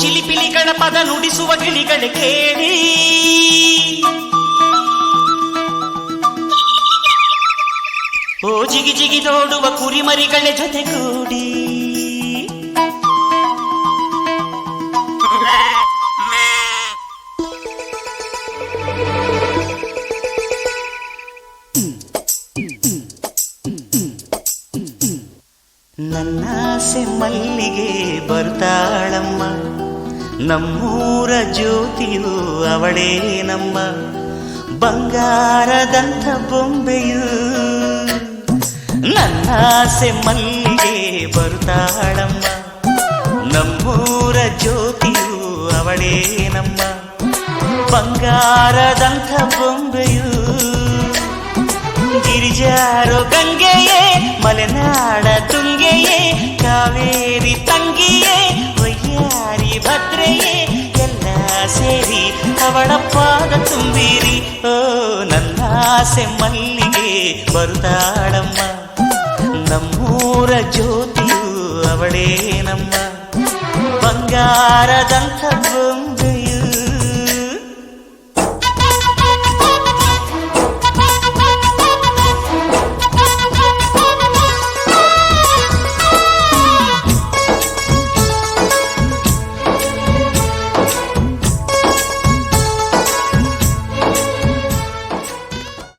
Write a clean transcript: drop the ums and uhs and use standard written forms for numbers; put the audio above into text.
ಚಿಲಿಪಿಲಿಗಳ ಪದ ನುಡಿಸುವ ಗಿಳಿಗಳೇ ಕೇಳಿ, ಓ ಜಿಗಿ ಜಿಗಿ ನೋಡುವ ಕುರಿಮರಿಗಳ ಜೊತೆಗೂಡಿ, ನನ್ನಾಸೆ ಮಲ್ಲಿಗೆ ಬರ್ತಾಳಮ್ಮ, ನಮ್ಮೂರ ಜ್ಯೋತಿಯು ಅವಳೇ ನಮ್ಮ, ಬಂಗಾರದಂಥ ಬೊಂಬೆಯು. ನನ್ನಾಸೆ ಮಲ್ಲಿಗೆ ಬರ್ತಾಳಮ್ಮ, ನಮ್ಮೂರ ಜ್ಯೋತಿಯು ಅವಳೇ ನಮ್ಮ, ಬಂಗಾರದಂಥ ಬೊಂಬೆಯು. ಗಿರಿಜಾರೋ ಗಂಗೆಯೇ, ಮಲೆನಾಡ ತುಂಗೆಯೇ, ಕಾವೇರಿ ತಂಗಿಯೇ, ವಯ್ಯಾರಿ ಭದ್ರೆಯೇ, ಎಲ್ಲ ಸೇರಿ ಅವಳ ಪಾದ ತುಂಬಿರಿ. ಓ ನನ್ನಾಸೆ ಮಲ್ಲಿಗೆ ಬರುತ್ತಾಳಮ್ಮ, ನಮ್ಮೂರ ಜ್ಯೋತಿಯು ಅವಳೇ ನಮ್ಮ, ಬಂಗಾರದಂಥ ಬೊಂಬೆ.